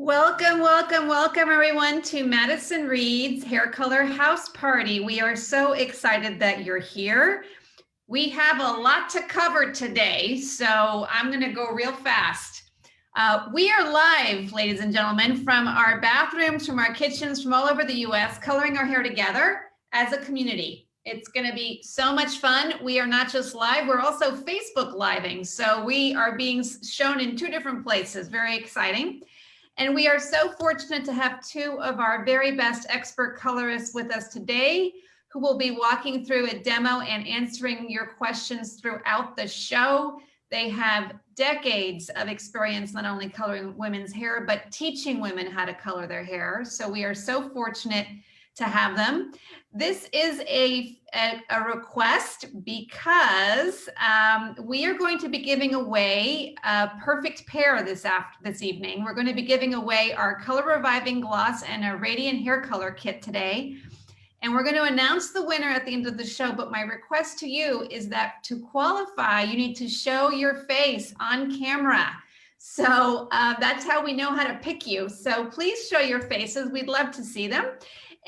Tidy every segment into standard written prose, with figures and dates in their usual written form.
Welcome, welcome, welcome everyone to Madison Reed's Hair Color House Party. We are so excited that you're here. We have a lot to cover today, so I'm going to go real fast. We are live, ladies and gentlemen, from our bathrooms, from our kitchens, from all over the U.S., coloring our hair together as a community. It's going to be so much fun. We are not just live, we're also Facebook living. So we are being shown in two different places. Very exciting. And we are so fortunate to have two of our very best expert colorists with us today, who will be walking through a demo and answering your questions throughout the show. They have decades of experience, not only coloring women's hair, but teaching women how to color their hair. So we are so fortunate to have them. This is a request because we are going to be giving away a perfect pair this evening. We're going to be giving away our Color Reviving Gloss and a Radiant Hair Color Kit today. And we're going to announce the winner at the end of the show. But my request to you is that to qualify, you need to show your face on camera. So that's how we know how to pick you. So please show your faces. We'd love to see them.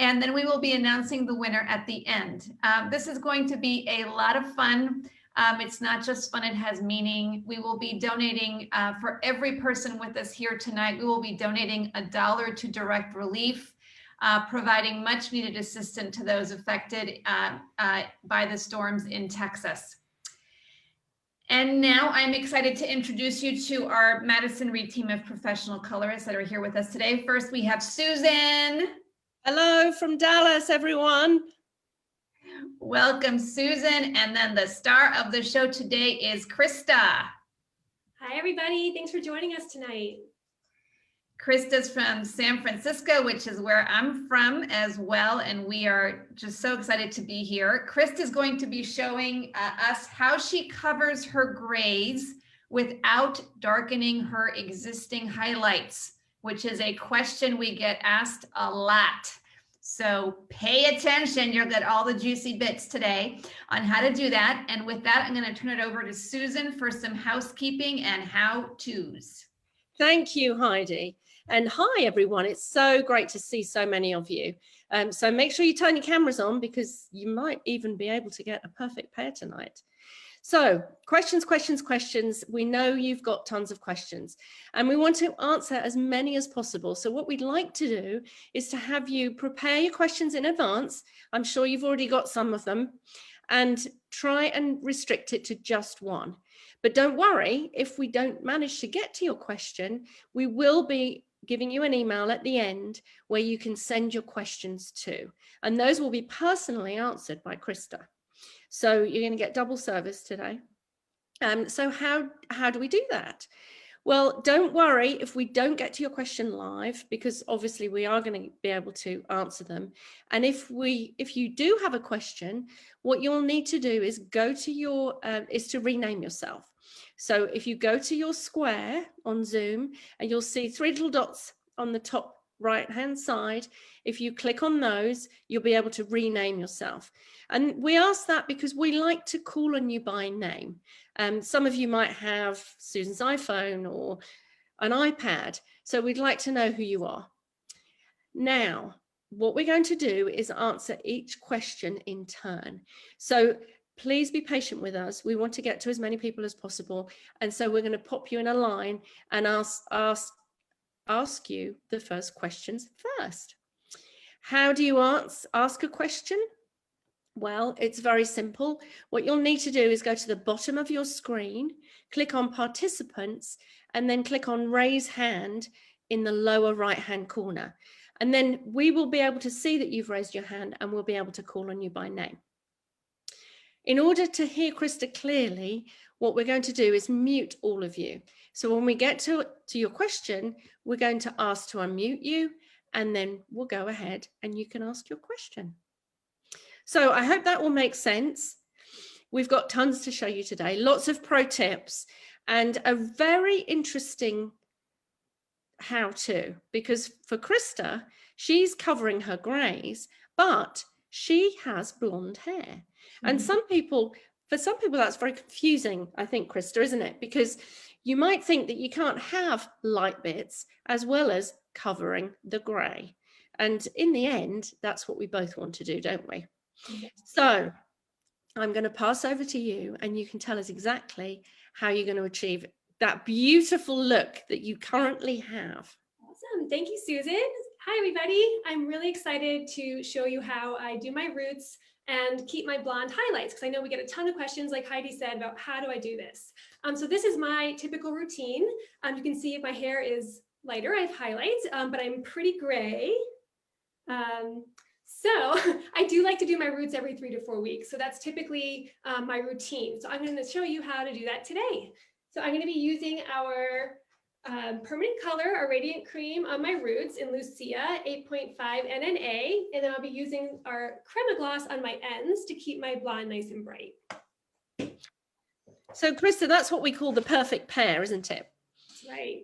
And then we will be announcing the winner at the end. This is going to be a lot of fun. It's not just fun, it has meaning. We will be donating for every person with us here tonight. We will be donating $1 to Direct Relief, providing much needed assistance to those affected by the storms in Texas. And now I'm excited to introduce you to our Madison Reed team of professional colorists that are here with us today. First, we have Susan. Hello from Dallas, everyone. Welcome, Susan. And then the star of the show today is Krista. Hi, everybody. Thanks for joining us tonight. Krista's from San Francisco, which is where I'm from as well. And we are just so excited to be here. Krista's going to be showing us how she covers her grays without darkening her existing highlights, which is a question we get asked a lot. So pay attention, you'll get all the juicy bits today on how to do that. And with that, I'm going to turn it over to Susan for some housekeeping and how-tos. Thank you, Heidi. And hi, everyone. It's so great to see so many of you. So make sure you turn your cameras on because you might even be able to get a perfect pair tonight. So questions. We know you've got tons of questions and we want to answer as many as possible. So what we'd like to do is to have you prepare your questions in advance. I'm sure you've already got some of them, and try and restrict it to just one. But don't worry, if we don't manage to get to your question, we will be giving you an email at the end where you can send your questions to, and those will be personally answered by Krista. So you're going to get double service today. So how do we do that? Well, don't worry if we don't get to your question live, because obviously we are going to be able to answer them. And if you do have a question, what you'll need to do is go to your is to rename yourself. So if you go to your square on Zoom, and you'll see three little dots on the top right hand side. If you click on those, you'll be able to rename yourself. And we ask that because we like to call on you by name. Some of you might have Susan's iPhone or an iPad, so we'd like to know who you are. Now, what we're going to do is answer each question in turn. So please be patient with us. We want to get to as many people as possible. And so we're going to pop you in a line and ask you the first questions first. How do you ask a question? Well, it's very simple. What you'll need to do is go to the bottom of your screen, click on participants, and then click on raise hand in the lower right hand corner. And then we will be able to see that you've raised your hand and we'll be able to call on you by name. In order to hear Krista clearly, what we're going to do is mute all of you. So when we get to your question, we're going to ask to unmute you, and then we'll go ahead and you can ask your question. So I hope that will make sense. We've got tons to show you today, lots of pro tips and a very interesting how-to, because for Krista, she's covering her grays, but she has blonde hair. And for some people, that's very confusing, I think, Krista, isn't it? Because you might think that you can't have light bits as well as covering the grey. And in the end, that's what we both want to do, don't we? So I'm going to pass over to you, and you can tell us exactly how you're going to achieve that beautiful look that you currently have. Awesome. Thank you, Susan. Hi, everybody. I'm really excited to show you how I do my roots and keep my blonde highlights, because I know we get a ton of questions, like Heidi said, about how do I do this. So this is my typical routine. You can see if my hair is lighter, I have highlights, but I'm pretty gray. So I do like to do my roots every 3 to 4 weeks. So that's typically my routine. So I'm going to show you how to do that today. So I'm going to be using our permanent color, our radiant cream on my roots in Lucia 8.5 NNA, and then I'll be using our crema gloss on my ends to keep my blonde nice and bright. So Krista, that's what we call the perfect pair, isn't it? That's right.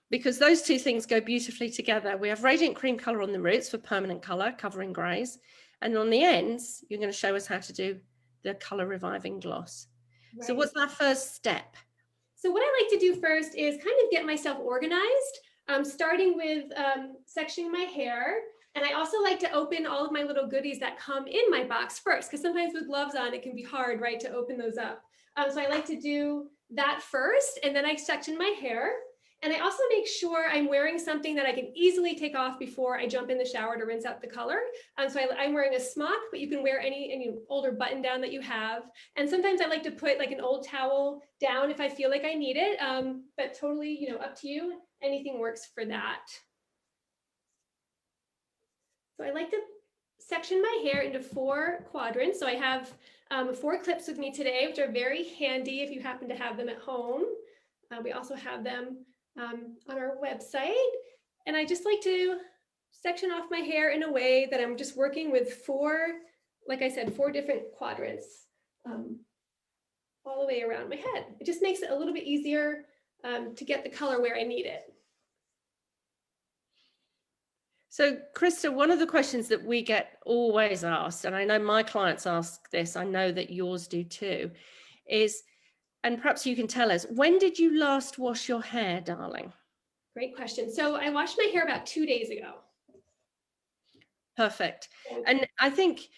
Because those two things go beautifully together. We have radiant cream color on the roots for permanent color, covering grays, and on the ends, you're going to show us how to do the color reviving gloss. Right. So what's that first step? So what I like to do first is kind of get myself organized, starting with sectioning my hair. And I also like to open all of my little goodies that come in my box first, because sometimes with gloves on, it can be hard, right, to open those up. So I like to do that first, and then I section my hair. And I also make sure I'm wearing something that I can easily take off before I jump in the shower to rinse out the color. So I'm wearing a smock, but you can wear any older button down that you have. And sometimes I like to put like an old towel down if I feel like I need it, but totally, up to you. Anything works for that. So I like to section my hair into 4 quadrants. So I have 4 clips with me today, which are very handy if you happen to have them at home. We also have them on our website. And I just like to section off my hair in a way that I'm just working with 4, like I said, 4 different quadrants all the way around my head. It just makes it a little bit easier to get the color where I need it. So Krista, one of the questions that we get always asked, and I know my clients ask this, I know that yours do too, is, and perhaps you can tell us, when did you last wash your hair, darling? Great question. So I washed my hair about 2 days ago. Perfect. And I think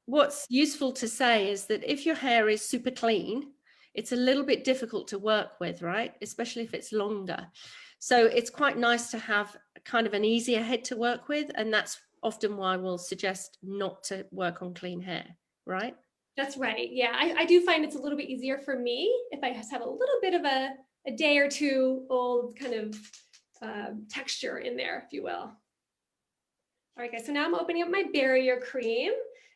what's useful to say is that if your hair is super clean, it's a little bit difficult to work with, right? Especially if it's longer. So it's quite nice to have kind of an easier head to work with. And that's often why we'll suggest not to work on clean hair, right? That's right. Yeah, I do find it's a little bit easier for me if I just have a little bit of a day or two old kind of texture in there, if you will. All right, guys, so now I'm opening up my barrier cream,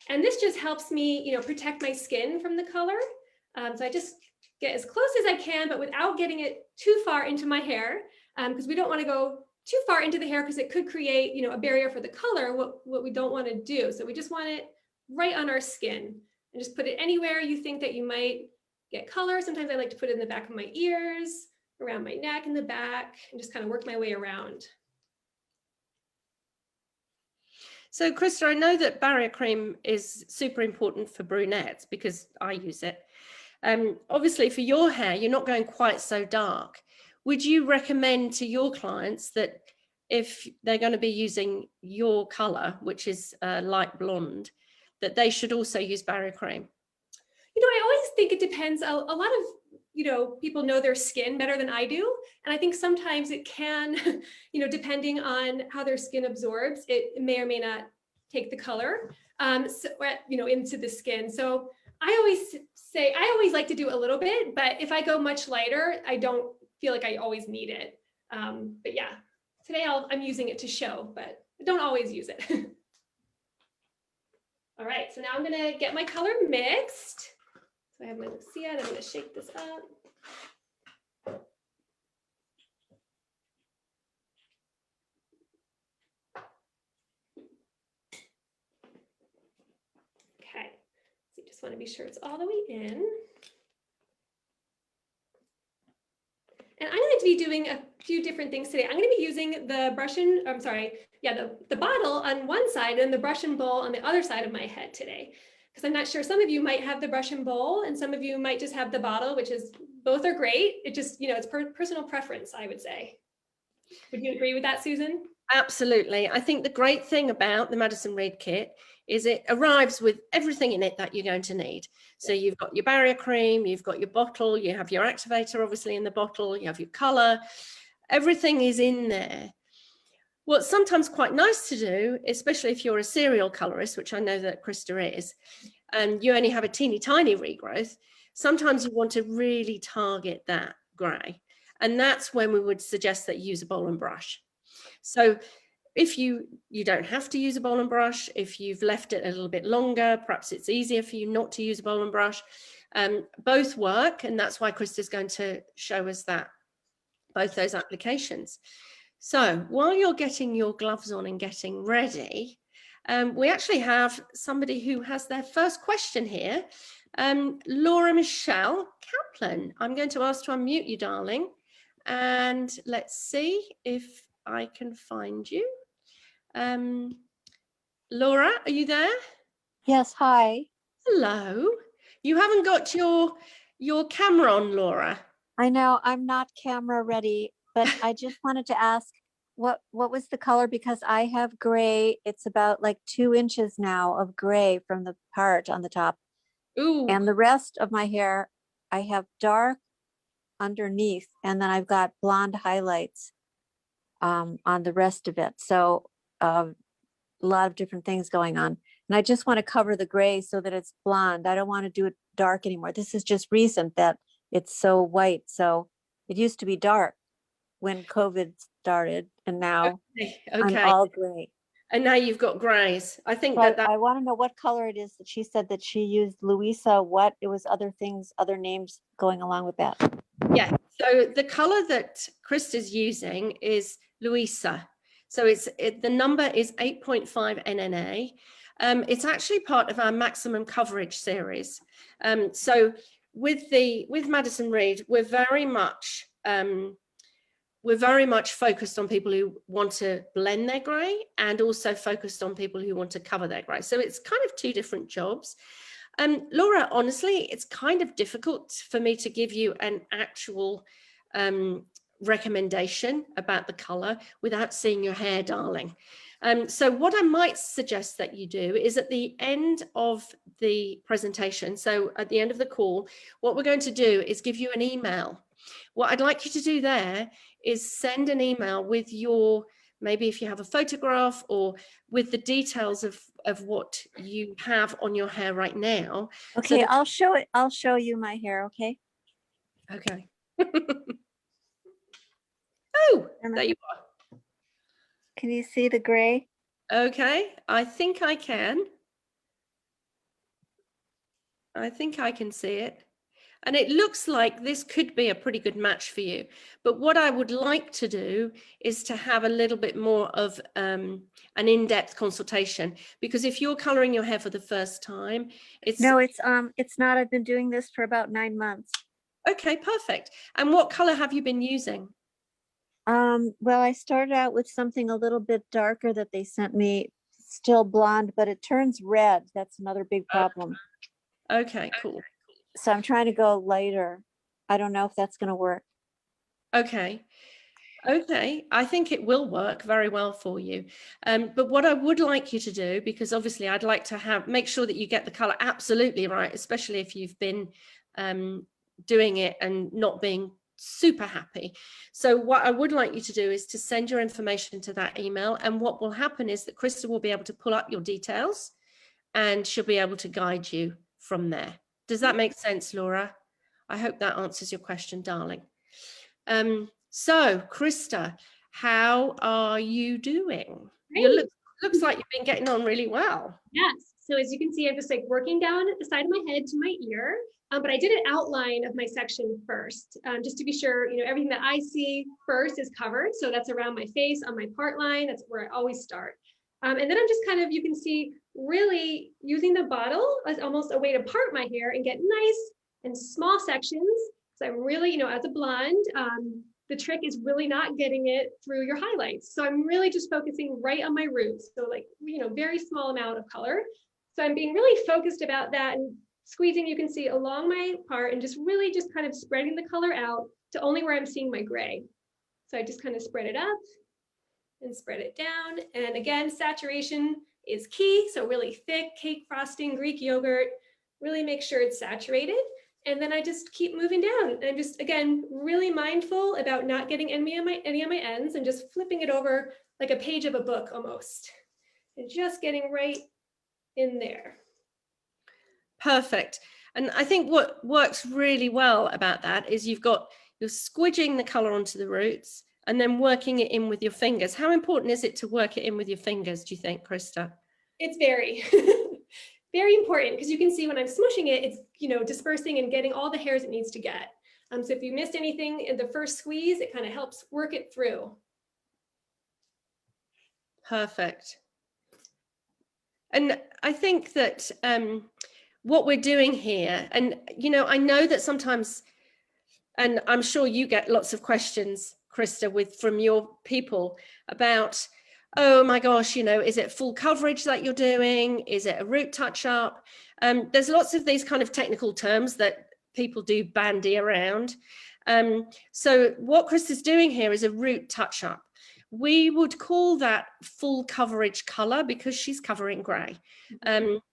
and this just helps me, protect my skin from the color. So I just get as close as I can, but without getting it too far into my hair, because we don't want to go too far into the hair because it could create, a barrier for the color, what we don't want to do. So we just want it right on our skin. And just put it anywhere you think that you might get color. Sometimes I like to put it in the back of my ears, around my neck, in the back, and just kind of work my way around. So Krista, I know that barrier cream is super important for brunettes because I use it. Obviously for your hair, you're not going quite so dark. Would you recommend to your clients that if they're going to be using your color, which is light blonde, that they should also use barrier cream? I always think it depends. A lot of, people know their skin better than I do. And I think sometimes it can, depending on how their skin absorbs, it may or may not take the color, into the skin. So I always like to do a little bit, but if I go much lighter, I don't feel like I always need it. But yeah, today I'm using it to show, but I don't always use it. All right, so now I'm gonna get my color mixed. So I have my Lucia, and I'm gonna shake this up. Okay, so you just wanna be sure it's all the way in. And I'm going to be doing a few different things today. I'm going to be using the the bottle on one side and the brush and bowl on the other side of my head today. Because I'm not sure, some of you might have the brush and bowl and some of you might just have the bottle, which is, both are great. It just, it's personal preference, I would say. Would you agree with that, Susan? Absolutely. I think the great thing about the Madison Reed kit is it arrives with everything in it that you're going to need. So you've got your barrier cream, you've got your bottle, you have your activator obviously in the bottle, you have your color, everything is in there. What's sometimes quite nice to do, especially if you're a serial colorist, which I know that Krista is, and you only have a teeny tiny regrowth, sometimes you want to really target that gray. And that's when we would suggest that you use a bowl and brush. So if you don't have to use a bowl and brush, if you've left it a little bit longer, perhaps it's easier for you not to use a bowl and brush. Both work, and that's why Krista's going to show us that, both those applications. So while you're getting your gloves on and getting ready, we actually have somebody who has their first question here. Laura Michelle Kaplan, I'm going to ask to unmute you, darling. And let's see if I can find you. Laura, are you there? Yes, hi. Hello. You haven't got your camera on, Laura. I know I'm not camera ready, but I just wanted to ask what was the color, because I have gray. It's about like 2 inches now of gray from the part on the top. Ooh. And the rest of my hair, I have dark underneath, and then I've got blonde highlights on the rest of it. So a lot of different things going on. And I just want to cover the gray so that it's blonde. I don't want to do it dark anymore. This is just recent that it's so white. So it used to be dark when COVID started, and now I'm all gray. And now you've got grays. I think So that I want to know what color it is that she said that she used. Louisa, what? It was other things, other names going along with that. Yeah, so the color that Krista's using is Louisa. So the number is 8.5 NNA. It's actually part of our maximum coverage series. So with Madison Reed, we're very much focused on people who want to blend their gray, and also focused on people who want to cover their gray. So it's kind of 2 different jobs. Laura, honestly, it's kind of difficult for me to give you an actual recommendation about the color without seeing your hair, darling. So what I might suggest that you do is at the end of the presentation, so at the end of the call, what we're going to do is give you an email. What I'd like you to do there is send an email with your, maybe if you have a photograph, or with the details of what you have on your hair right now. Okay, So I'll show it. I'll show you my hair. Okay. Okay. Oh, there you are. Can you see the gray? Okay, I think I can. I think I can see it. And it looks like this could be a pretty good match for you. But what I would like to do is to have a little bit more of an in-depth consultation, because if you're coloring your hair for the first time, No, it's not. I've been doing this for about 9 months. Okay, perfect. And what color have you been using? Well, I started out with something a little bit darker that they sent me, still blonde, but it turns red. That's another big problem. Okay, cool. So I'm trying to go lighter. I don't know if that's going to work. Okay. Okay, I think it will work very well for you. But what I would like you to do, because obviously I'd like to make sure that you get the color absolutely right, especially if you've been doing it and not being super happy. So what I would like you to do is to send your information to that email, and what will happen is that Krista will be able to pull up your details, and she'll be able to guide you from there. Does that make sense, Laura? I hope that answers your question, darling. So Krista, how are you doing? You looks like you've been getting on really well. Yes. So as you can see, I'm just like working down the side of my head to my ear, but I did an outline of my section first, just to be sure, everything that I see first is covered. So that's around my face, on my part line. That's where I always start. And then I'm just kind of, you can see, really using the bottle as almost a way to part my hair and get nice and small sections. So I'm really, as a blonde, the trick is really not getting it through your highlights. So I'm really just focusing right on my roots. So like, very small amount of color. So I'm being really focused about that and squeezing, you can see, along my part, and just really just kind of spreading the color out to only where I'm seeing my gray. So I just kind of spread it up and spread it down. And again, saturation is key. So really thick cake frosting, Greek yogurt, really make sure it's saturated. And then I just keep moving down. And I'm just, again, really mindful about not getting any of my ends and just flipping it over like a page of a book almost. And just getting right in there. Perfect. And I think what works really well about that is you're squidging the color onto the roots and then working it in with your fingers. How important is it to work it in with your fingers, do you think, Krista? It's very, very important, because you can see when I'm smushing it, it's, you know, dispersing and getting all the hairs it needs to get. So if you missed anything in the first squeeze, it kind of helps work it through. Perfect. And I think that what we're doing here, and, you know, I know that sometimes, and I'm sure you get lots of questions, Krista, from your people about, oh my gosh, you know, is it full coverage that you're doing? Is it a root touch up? There's lots of these kind of technical terms that people do bandy around. So what Krista's doing here is a root touch up. We would call that full coverage color because she's covering gray.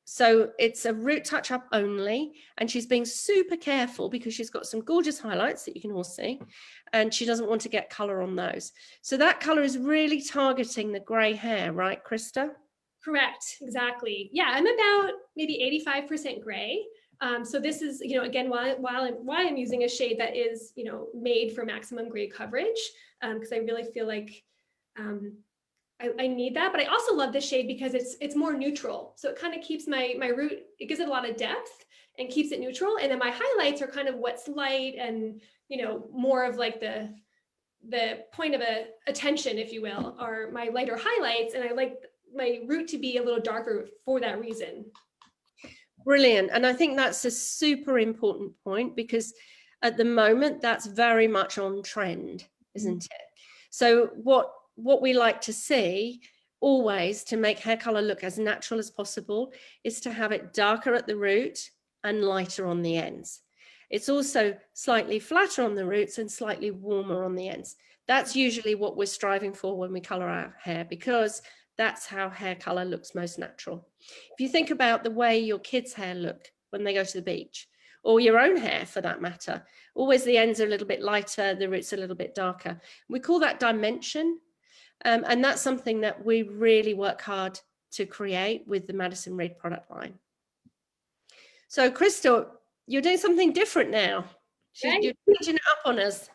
So it's a root touch up only, and she's being super careful because she's got some gorgeous highlights that you can all see, and she doesn't want to get color on those. So that color is really targeting the gray hair, right, Krista? Correct, exactly. Yeah, I'm about maybe 85% gray. So this is, you know, again, why I'm using a shade that is, you know, made for maximum gray coverage, because I really feel like I need that. But I also love this shade because it's more neutral. So it kind of keeps my root, it gives it a lot of depth and keeps it neutral. And then my highlights are kind of what's light and, you know, more of like the point of attention, if you will, are my lighter highlights. And I like my root to be a little darker for that reason. Brilliant. And I think that's a super important point, because at the moment that's very much on trend, isn't it? So what we like to see always to make hair color look as natural as possible is to have it darker at the root and lighter on the ends. It's also slightly flatter on the roots and slightly warmer on the ends. That's usually what we're striving for when we color our hair, because that's how hair color looks most natural. If you think about the way your kids' hair look when they go to the beach, or your own hair for that matter, always the ends are a little bit lighter, the roots are a little bit darker. We call that dimension. And that's something that we really work hard to create with the Madison Reed product line. So Krista, you're doing something different now. Right. You're changing it up on us.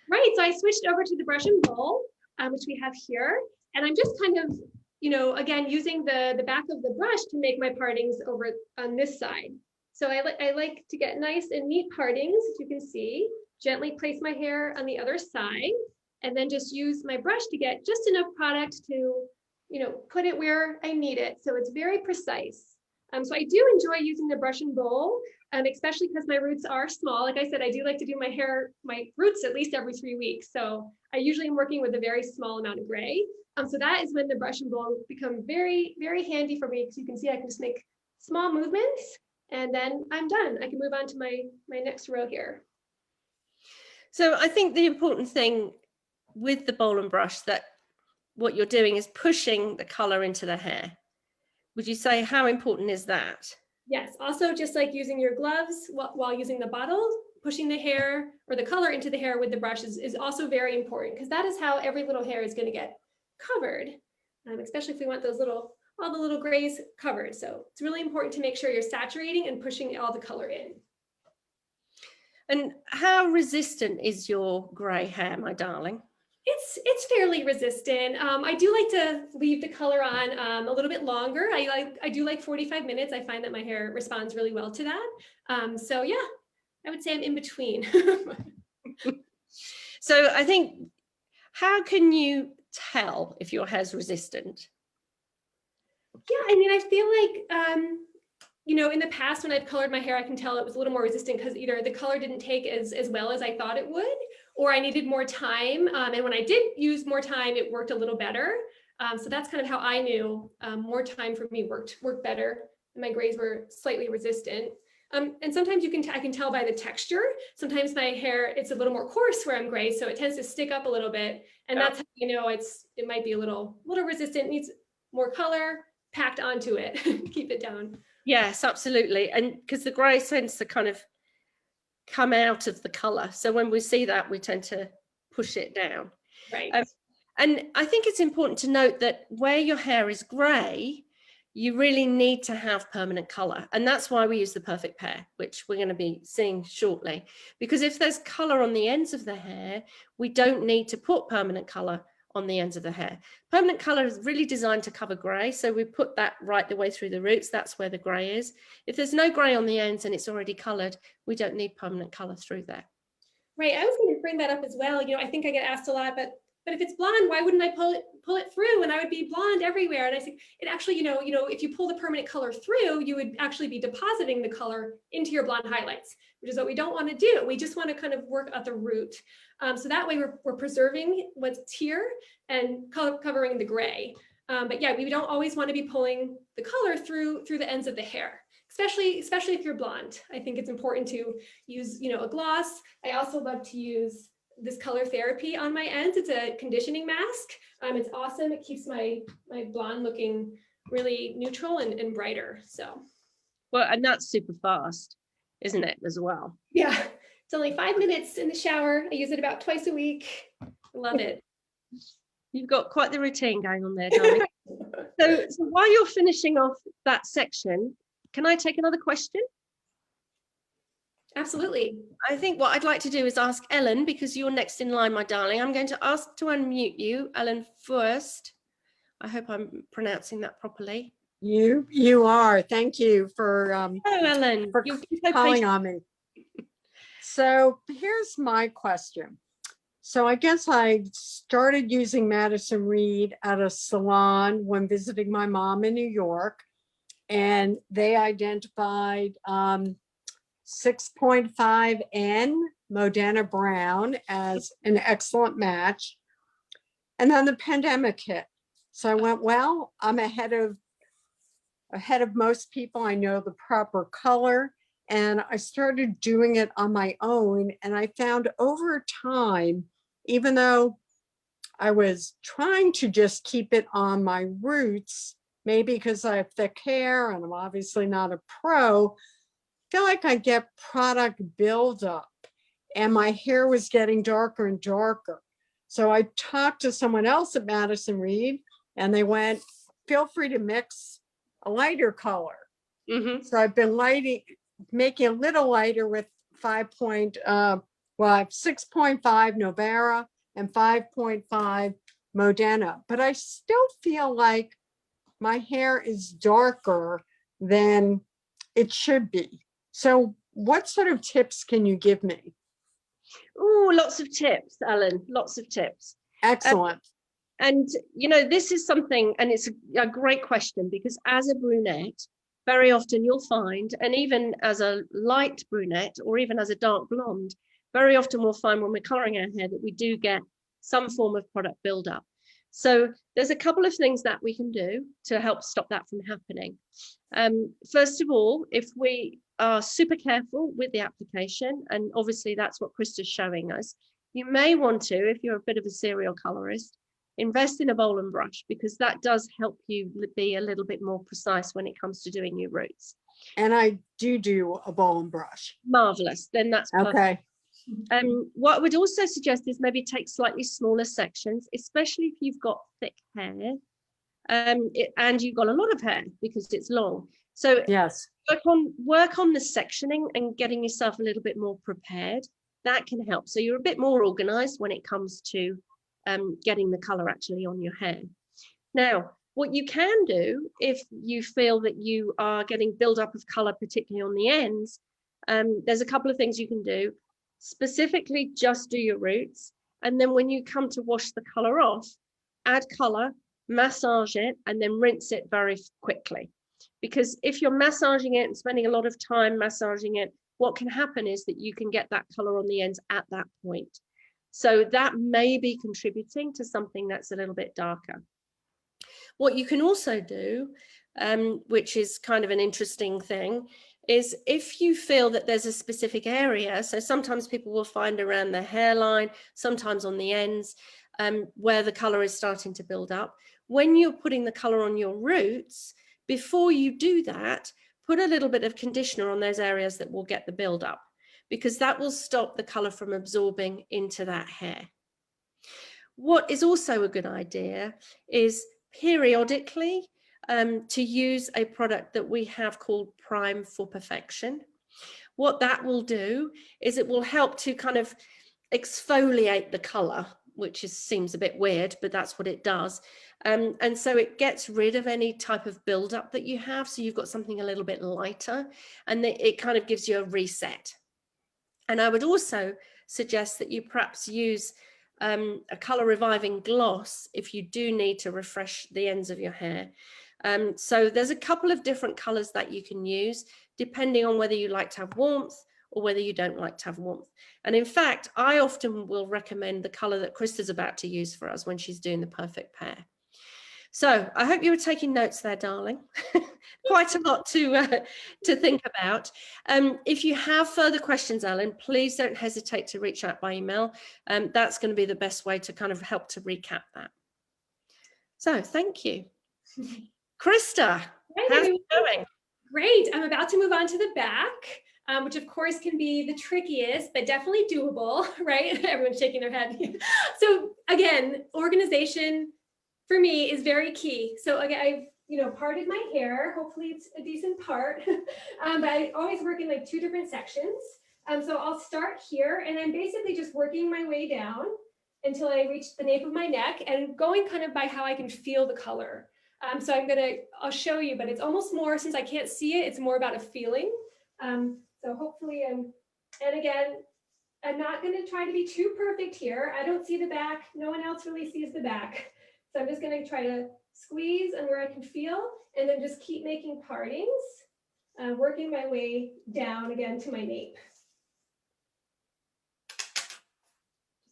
Right, so I switched over to the brush and bowl, which we have here. And I'm just kind of, you know, again, using the back of the brush to make my partings over on this side. So I like to get nice and neat partings, as you can see, gently place my hair on the other side, and then just use my brush to get just enough product to, you know, put it where I need it. So it's very precise. So I do enjoy using the brush and bowl, especially because my roots are small. Like I said, I do like to do my roots at least every 3 weeks. So I usually am working with a very small amount of gray. So that is when the brush and bowl become very, very handy for me, because you can see I can just make small movements and then I'm done. I can move on to my next row here. So I think the important thing with the bowl and brush, that what you're doing is pushing the color into the hair. Would you say, how important is that? Yes, also just like using your gloves while using the bottle, pushing the hair or the color into the hair with the brush is also very important, because that is how every little hair is going to get covered, especially if we want all the little grays covered. So it's really important to make sure you're saturating and pushing all the color in. And how resistant is your gray hair, my darling? It's fairly resistant. I do like to leave the color on a little bit longer. I do like 45 minutes. I find that my hair responds really well to that. So yeah, I would say I'm in between. So I think, how can you tell if your hair's resistant? Yeah, I mean, I feel like, you know, in the past when I've colored my hair, I can tell it was a little more resistant because either the color didn't take as well as I thought it would, or I needed more time. And when I did use more time, it worked a little better. So that's kind of how I knew more time for me worked better. And my grays were slightly resistant. And sometimes I can tell by the texture. Sometimes my hair, it's a little more coarse where I'm gray, so it tends to stick up a little bit. And that's how you know it might be a little resistant, needs more color packed onto it, keep it down. Yes, absolutely. And because the grey tends to kind of come out of the colour. So when we see that, we tend to push it down. Right. And I think it's important to note that where your hair is grey, you really need to have permanent colour. And that's why we use the perfect pair, which we're going to be seeing shortly. Because if there's colour on the ends of the hair, we don't need to put permanent colour on the ends of the hair. Permanent colour is really designed to cover grey. So we put that right the way through the roots. That's where the grey is. If there's no grey on the ends and it's already coloured, we don't need permanent colour through there. Right. I was going to bring that up as well. You know, I think I get asked a lot, but if it's blonde, why wouldn't I pull it through and I would be blonde everywhere? And I think it actually, you know, if you pull the permanent color through, you would actually be depositing the color into your blonde highlights, which is what we don't want to do. We just want to kind of work at the root. So that way we're preserving what's here and covering the gray. But yeah, we don't always want to be pulling the color through the ends of the hair, especially if you're blonde. I think it's important to use, you know, a gloss. I also love to use this color therapy on my ends. It's a conditioning mask. It's awesome. It keeps my blonde looking really neutral and brighter. So, well, and that's super fast, isn't it, as well? Yeah, it's only 5 minutes in the shower. I use it about twice a week. I love it. You've got quite the routine going on there, darling. So while you're finishing off that section, can I take another question? Absolutely. I think what I'd like to do is ask Ellen, because you're next in line, my darling. I'm going to ask to unmute you, Ellen, first. I hope I'm pronouncing that properly. You are. Thank you for Hello, Ellen. for You've been so calling patient. on me. So here's my question. So I guess I started using Madison Reed at a salon when visiting my mom in New York, and they identified 6.5N Modena Brown as an excellent match. And then the pandemic hit. So I went, well, I'm ahead of most people. I know the proper color. And I started doing it on my own. And I found over time, even though I was trying to just keep it on my roots, maybe because I have thick hair and I'm obviously not a pro, I feel like I get product buildup and my hair was getting darker and darker. So I talked to someone else at Madison Reed and they went, feel free to mix a lighter color. Mm-hmm. So I've been making a little lighter with 6.5 Novara and 5.5 Modena, but I still feel like my hair is darker than it should be. So what sort of tips can you give me? Oh, lots of tips, Ellen, lots of tips. Excellent. And, you know, this is something, and it's a great question, because as a brunette, very often you'll find, and even as a light brunette or even as a dark blonde, very often we'll find when we're coloring our hair that we do get some form of product buildup. So there's a couple of things that we can do to help stop that from happening. First of all, if we are super careful with the application, and obviously that's what Krista's showing us, you may want to, if you're a bit of a serial colorist, invest in a bowl and brush, because that does help you be a little bit more precise when it comes to doing your roots. And I do a bowl and brush. Marvelous. Then that's perfect. Okay. What I would also suggest is maybe take slightly smaller sections, especially if you've got thick hair and you've got a lot of hair because it's long. So Yes. work on the sectioning and getting yourself a little bit more prepared. That can help. So you're a bit more organized when it comes to getting the color actually on your hair. Now, what you can do if you feel that you are getting buildup of color, particularly on the ends, there's a couple of things you can do. Specifically, just do your roots. And then when you come to wash the color off, add color, massage it, and then rinse it very quickly. Because if you're massaging it and spending a lot of time massaging it, what can happen is that you can get that color on the ends at that point. So that may be contributing to something that's a little bit darker. What you can also do, which is kind of an interesting thing, is if you feel that there's a specific area, so sometimes people will find around the hairline, sometimes on the ends, where the color is starting to build up. When you're putting the color on your roots, before you do that, put a little bit of conditioner on those areas that will get the build up, because that will stop the color from absorbing into that hair. What is also a good idea is periodically to use a product that we have called Prime for Perfection. What that will do is it will help to kind of exfoliate the color, which seems a bit weird, but that's what it does. And so it gets rid of any type of buildup that you have. So you've got something a little bit lighter, and it kind of gives you a reset. And I would also suggest that you perhaps use a color reviving gloss if you do need to refresh the ends of your hair. So there's a couple of different colors that you can use depending on whether you like to have warmth or whether you don't like to have warmth. And in fact, I often will recommend the color that Krista's about to use for us when she's doing the perfect pair. So I hope you were taking notes there, darling. Quite a lot to think about. If you have further questions, Ellen, please don't hesitate to reach out by email. That's going to be the best way to kind of help to recap that. So thank you. Krista, how's it going? Great. I'm about to move on to the back, which of course can be the trickiest, but definitely doable, right? Everyone's shaking their head. So again, organization for me is very key. So again, I've parted my hair. Hopefully it's a decent part, but I always work in like 2 different sections. So I'll start here, and I'm basically just working my way down until I reach the nape of my neck, and going kind of by how I can feel the color. So I'll show you, but it's almost more, since I can't see it, it's more about a feeling. So hopefully and again, I'm not going to try to be too perfect here. I don't see the back. No one else really sees the back. So I'm just going to try to squeeze and where I can feel, and then just keep making partings, working my way down again to my nape.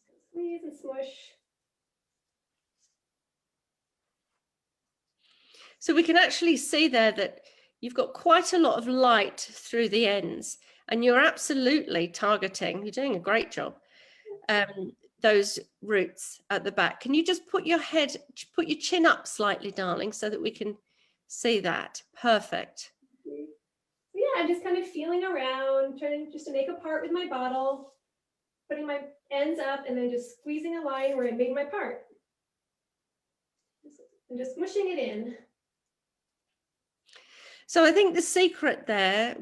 Just squeeze and smush. So we can actually see there that you've got quite a lot of light through the ends, and you're absolutely targeting, you're doing a great job, those roots at the back. Can you just put your chin up slightly, darling, so that we can see that? Perfect. So yeah, I'm just kind of feeling around, trying just to make a part with my bottle, putting my ends up, and then just squeezing a line where I made my part. And just mushing it in. So I think the secret there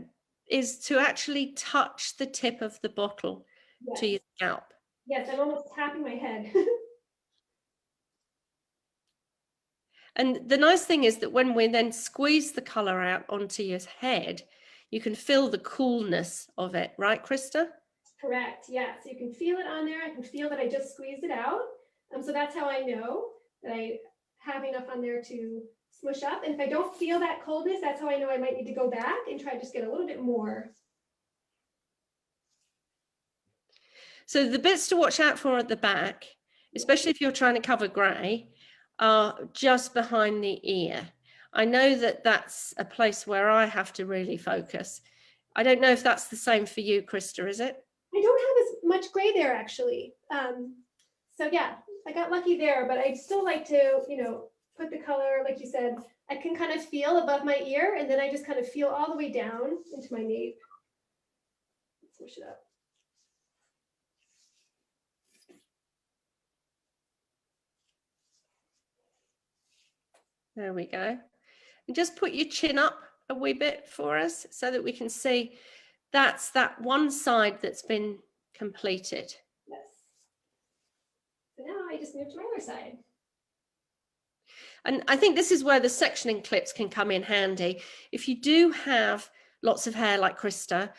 is to actually touch the tip of the bottle to your scalp. Yes, I'm almost tapping my head. And the nice thing is that when we then squeeze the color out onto your head, you can feel the coolness of it, right, Krista? Correct, yeah. So you can feel it on there. I can feel that I just squeezed it out. So that's how I know that I have enough on there to smush up. And if I don't feel that coldness, that's how I know I might need to go back and try to just get a little bit more. So the bits to watch out for at the back, especially if you're trying to cover grey, are just behind the ear. I know that that's a place where I have to really focus. I don't know if that's the same for you, Krista, is it? I don't have as much grey there, actually. So yeah, I got lucky there, but I'd still like to, put the color, like you said, I can kind of feel above my ear, and then I just kind of feel all the way down into my nape. Switch it up. There we go. And just put your chin up a wee bit for us so that we can see that's that one side that's been completed. Yes. So now I just move to my other side. And I think this is where the sectioning clips can come in handy. If you do have lots of hair like Krista,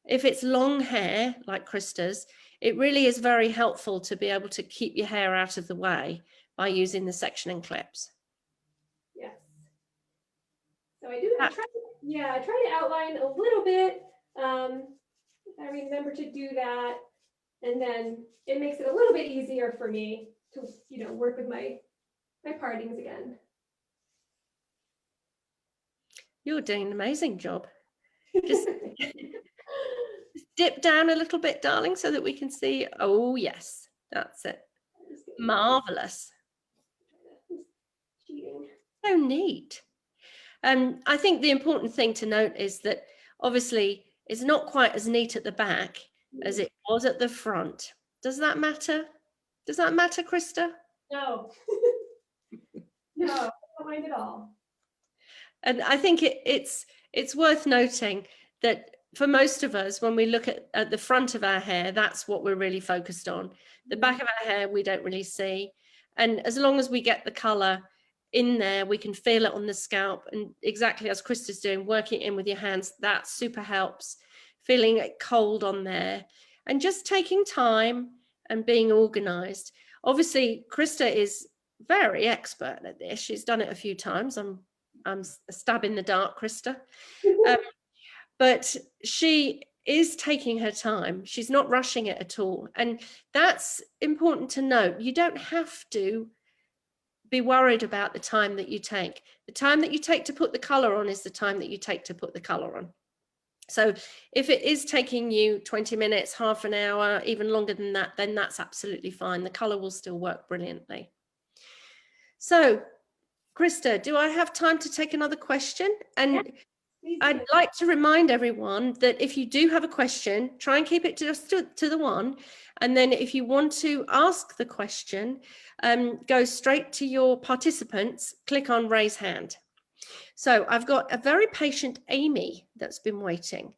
if it's long hair like Krista's, it really is very helpful to be able to keep your hair out of the way by using the sectioning clips. Yes. So I try to outline a little bit. If I remember to do that, and then it makes it a little bit easier for me to, work with my partings again. You're doing an amazing job. Just dip down a little bit, darling, so that we can see. Oh, yes, that's it. Marvelous. Cheating. So neat. I think the important thing to note is that obviously it's not quite as neat at the back as it was at the front. Does that matter? Does that matter, Krista? No. No, I don't mind at all. And I think it's worth noting that for most of us, when we look at the front of our hair, that's what we're really focused on. The back of our hair, we don't really see. And as long as we get the color in there, we can feel it on the scalp. And exactly as Krista's doing, working in with your hands, that super helps. Feeling it cold on there and just taking time and being organized. Obviously, Krista is very expert at this. She's done it a few times. I'm a stab in the dark, Krista. But she is taking her time. She's not rushing it at all. And that's important to note. You don't have to be worried about the time that you take. The time that you take to put the color on is the time that you take to put the color on. So if it is taking you 20 minutes, half an hour, even longer than that, then that's absolutely fine. The color will still work brilliantly. So, Krista, do I have time to take another question? And I'd like to remind everyone that if you do have a question, try and keep it just to the one. And then if you want to ask the question, go straight to your participants, click on raise hand. So I've got a very patient Amy that's been waiting.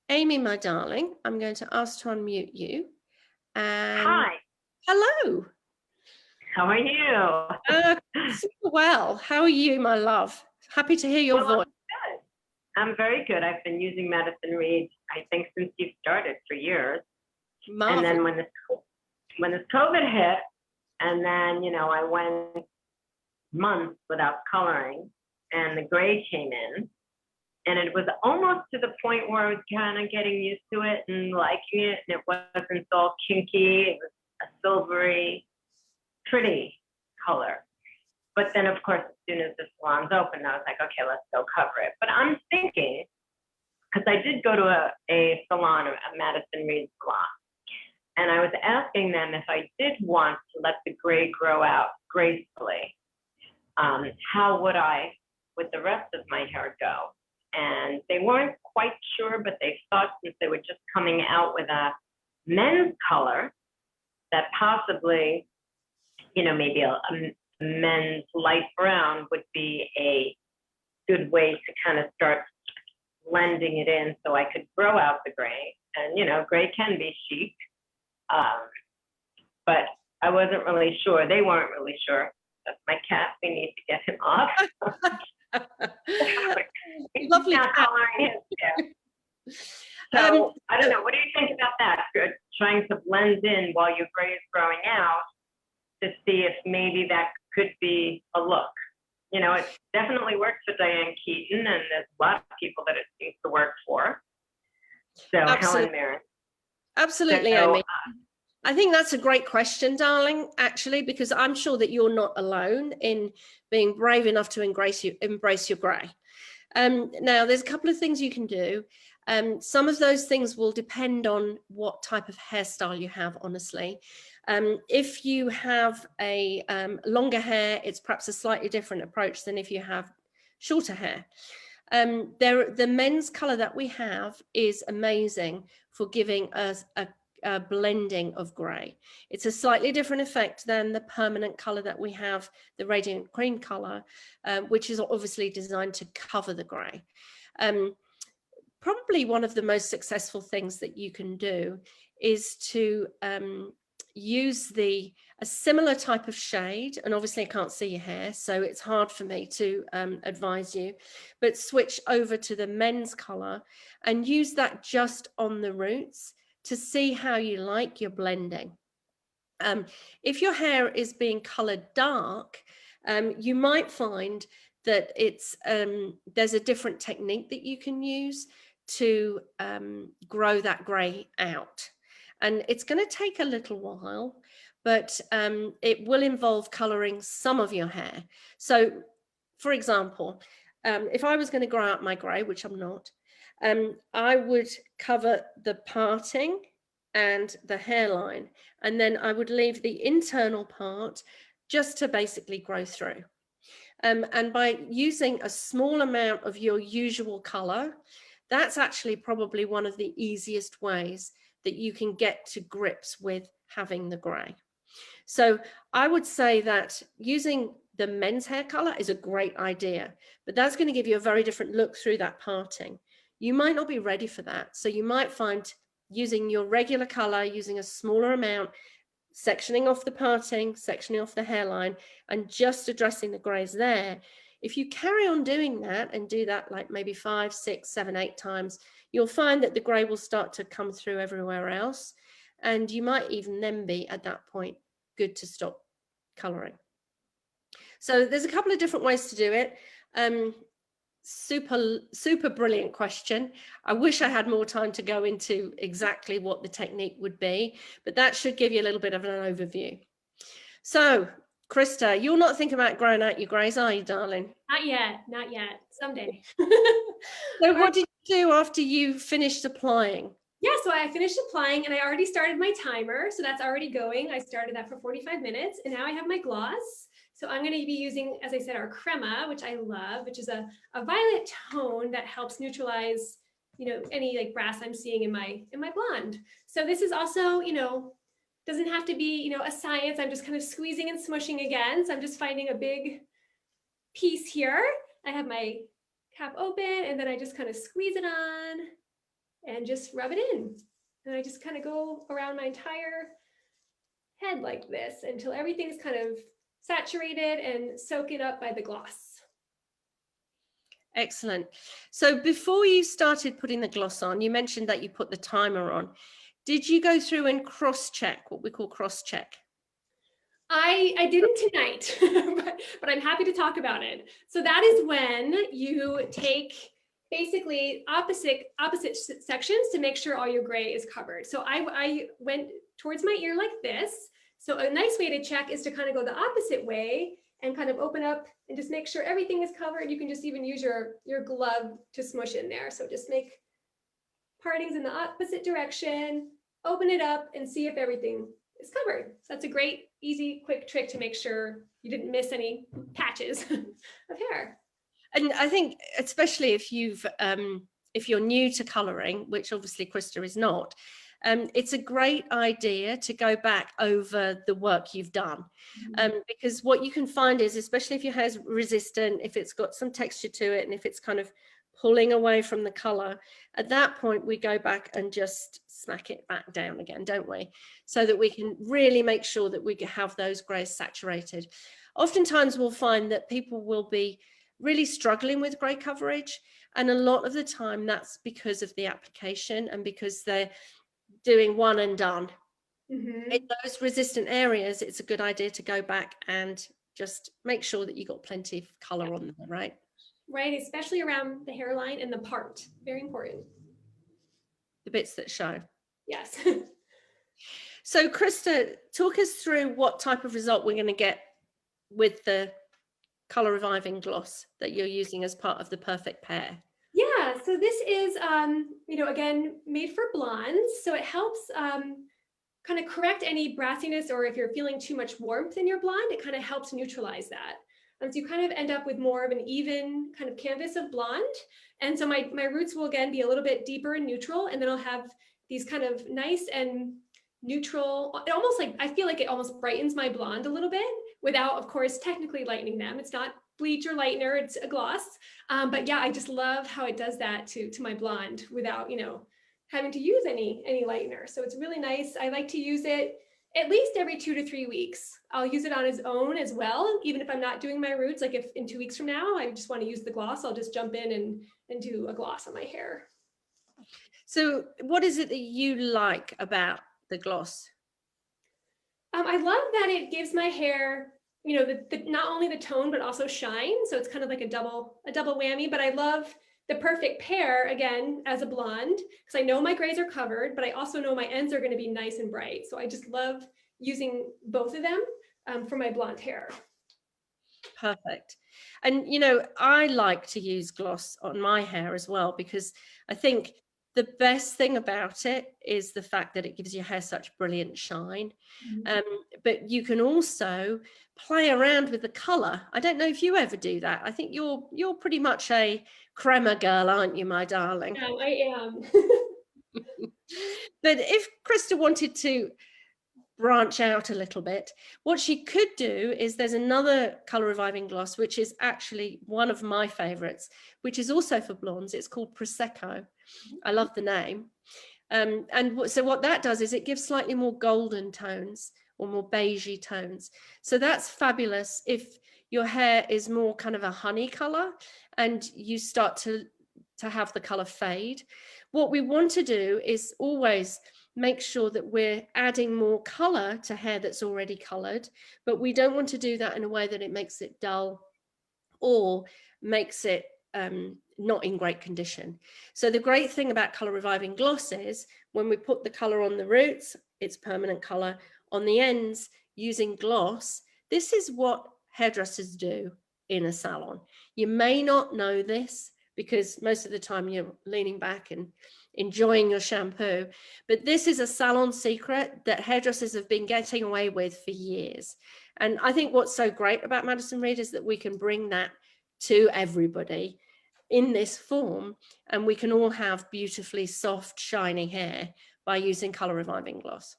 Amy, my darling, I'm going to ask to unmute you. And hi. Hello. How are you? Super well. How are you, my love? Happy to hear your voice. I'm very good. I've been using Madison Reed, I think, since you started for years. Marvelous. And then when this COVID hit, and then, I went months without coloring, and the gray came in, and it was almost to the point where I was kind of getting used to it and liking it, and it wasn't all kinky. It was a silvery, pretty color. But then, of course, as soon as the salon's open, I was like, okay, let's go cover it. But I'm thinking, because I did go to a salon, a Madison Reed salon, and I was asking them if I did want to let the gray grow out gracefully, how would I, with the rest of my hair, go? And they weren't quite sure, but they thought since they were just coming out with a men's color, that possibly, maybe a men's light brown would be a good way to kind of start blending it in so I could grow out the gray. And, gray can be chic, but I wasn't really sure. They weren't really sure. That's my cat. We need to get him off. Lovely cat. So I don't know. What do you think about that? Trying to blend in while your gray is growing out to see if maybe that could be a look. It definitely works for Diane Keaton, and there's a lot of people that it seems to work for. So Helen Mirren. Absolutely, so, Amy. I think that's a great question, darling, actually, because I'm sure that you're not alone in being brave enough to embrace your grey. Now, there's a couple of things you can do. Some of those things will depend on what type of hairstyle you have, honestly. If you have a longer hair, it's perhaps a slightly different approach than if you have shorter hair. The men's color that we have is amazing for giving us a blending of gray. It's a slightly different effect than the permanent color that we have, the radiant cream color, which is obviously designed to cover the gray. Probably one of the most successful things that you can do is to use a similar type of shade, and obviously I can't see your hair, so it's hard for me to advise you, but switch over to the men's color and use that just on the roots to see how you like your blending. If your hair is being colored dark, you might find that there's a different technique that you can use to grow that gray out. And it's going to take a little while, but it will involve coloring some of your hair. So, for example, if I was going to grow out my gray, which I'm not, I would cover the parting and the hairline, and then I would leave the internal part just to basically grow through. And by using a small amount of your usual color, that's actually probably one of the easiest ways that you can get to grips with having the gray. So I would say that using the men's hair color is a great idea, but that's going to give you a very different look through that parting. You might not be ready for that. So you might find using your regular color, using a smaller amount, sectioning off the parting, sectioning off the hairline, and just addressing the grays there. If you carry on doing that and do that like maybe 5, 6, 7, 8 times, you'll find that the gray will start to come through everywhere else. And you might even then be at that point good to stop coloring. So there's a couple of different ways to do it. Super brilliant question. I wish I had more time to go into exactly what the technique would be, but that should give you a little bit of an overview. So Krista, you're not thinking about growing out your grays, are you, darling? Not yet, not yet. Someday. So what did you do after you finished applying? Yeah, so I finished applying and I already started my timer. So that's already going. I started that for 45 minutes and now I have my gloss. So I'm going to be using, as I said, our crema, which I love, which is a violet tone that helps neutralize, you know, any like brass I'm seeing in my blonde. So this is also, you know, doesn't have to be, you know, a science. I'm just kind of squeezing and smushing again. So I'm just finding a big piece here. I have my cap open and then I just kind of squeeze it on and just rub it in. And I just kind of go around my entire head like this until everything's kind of saturated and soak it up by the gloss. Excellent. So before you started putting the gloss on, you mentioned that you put the timer on. Did you go through and cross-check, what we call cross-check? I didn't tonight, but I'm happy to talk about it. So that is when you take basically opposite sections to make sure all your gray is covered. So I went towards my ear like this. So a nice way to check is to kind of go the opposite way and kind of open up and just make sure everything is covered. You can just even use your glove to smush in there. So just make partings in the opposite direction, open it up and see if everything is covered. So that's a great, easy, quick trick to make sure you didn't miss any patches of hair. And I think especially if you're new to coloring, which obviously Krista is not, it's a great idea to go back over the work you've done. Because what you can find is, especially if your hair's resistant, if it's got some texture to it, and if it's kind of pulling away from the color, at that point we go back and just smack it back down again, don't we? So that we can really make sure that we have those grays saturated. Oftentimes we'll find that people will be really struggling with gray coverage, and a lot of the time that's because of the application and because they're doing one and done. In those resistant areas, it's a good idea to go back and just make sure that you got plenty of color on there, right? Right, especially around the hairline and the part. Very important. The bits that show. Yes. So Krista, talk us through what type of result we're going to get with the color reviving gloss that you're using as part of the perfect pair. Yeah, so this is, you know, again, made for blondes. So it helps kind of correct any brassiness, or if you're feeling too much warmth in your blonde, it kind of helps neutralize that. So you kind of end up with more of an even kind of canvas of blonde. And so my roots will again be a little bit deeper and neutral, and then I'll have these kind of nice and neutral, it almost like, I feel like it almost brightens my blonde a little bit without, of course, technically lightening them. It's not bleach or lightener, it's a gloss. But yeah, I just love how it does that to my blonde without, you know, having to use any lightener. So it's really nice. I like to use it at least every 2 to 3 weeks. I'll use it on its own as well, even if I'm not doing my roots. Like if in 2 weeks from now, I just want to use the gloss, I'll just jump in and do a gloss on my hair. So what is it that you like about the gloss? I love that it gives my hair, you know, the not only the tone, but also shine. So it's kind of like a double whammy, but I love the perfect pair, again, as a blonde, because I know my grays are covered, but I also know my ends are going to be nice and bright. So I just love using both of them for my blonde hair. Perfect. And, you know, I like to use gloss on my hair as well, because I think the best thing about it is the fact that it gives your hair such brilliant shine. But you can also play around with the color. I don't know if you ever do that. I think you're pretty much a crema girl, aren't you, my darling? Yeah, I am. But if Krista wanted to branch out a little bit, what she could do is, there's another color reviving gloss which is actually one of my favorites, which is also for blondes. It's called Prosecco. I love the name. So what that does is it gives slightly more golden tones or more beigey tones. So that's fabulous if your hair is more kind of a honey color and you start to have the color fade. What we want to do is always make sure that we're adding more color to hair that's already colored, but we don't want to do that in a way that it makes it dull or makes it not in great condition. So the great thing about color reviving gloss is when we put the color on the roots, it's permanent color. On the ends, using gloss, this is what hairdressers do in a salon. You may not know this because most of the time you're leaning back and enjoying your shampoo, but this is a salon secret that hairdressers have been getting away with for years. And I think what's so great about Madison Reed is that we can bring that to everybody in this form, and we can all have beautifully soft, shiny hair by using color reviving gloss.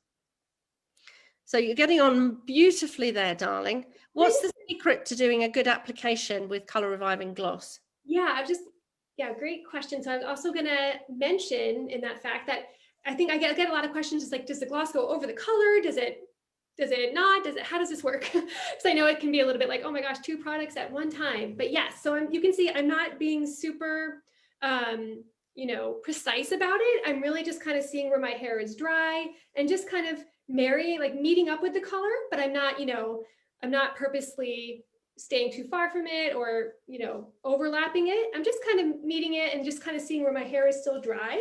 So you're getting on beautifully there, darling. What's the secret to doing a good application with color reviving gloss? Yeah, great question. So I was also going to mention in that fact that I think I get a lot of questions. It's like, does the gloss go over the color? Does it not? How does this work? Because I know it can be a little bit like, oh my gosh, 2 products at one time. But yes, so you can see I'm not being super, precise about it. I'm really just kind of seeing where my hair is dry and just kind of marrying, like meeting up with the color. But I'm not purposely staying too far from it or, overlapping it. I'm just kind of meeting it and just kind of seeing where my hair is still dry.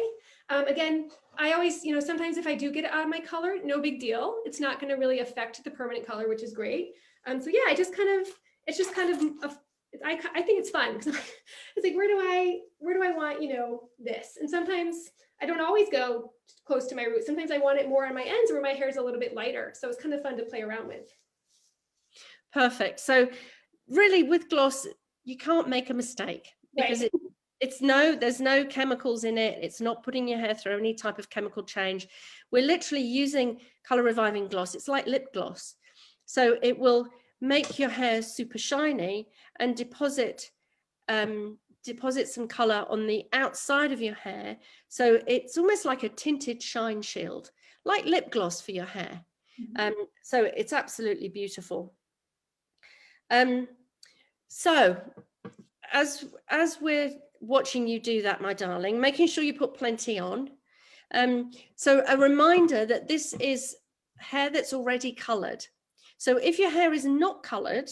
Again, I always, sometimes if I do get it out of my color, no big deal. It's not going to really affect the permanent color, which is great. So yeah, I think it's fun. It's like, where do I want, this? And sometimes I don't always go close to my root. Sometimes I want it more on my ends where my hair is a little bit lighter. So it's kind of fun to play around with. Perfect. So really with gloss, you can't make a mistake because Right. there's no chemicals in it. It's not putting your hair through any type of chemical change. We're literally using color reviving gloss. It's like lip gloss. So it will make your hair super shiny and deposit some color on the outside of your hair. So it's almost like a tinted shine shield, like lip gloss for your hair. So it's absolutely beautiful. So as we're watching you do that, my darling, making sure you put plenty on. So a reminder that this is hair that's already colored. So if your hair is not colored,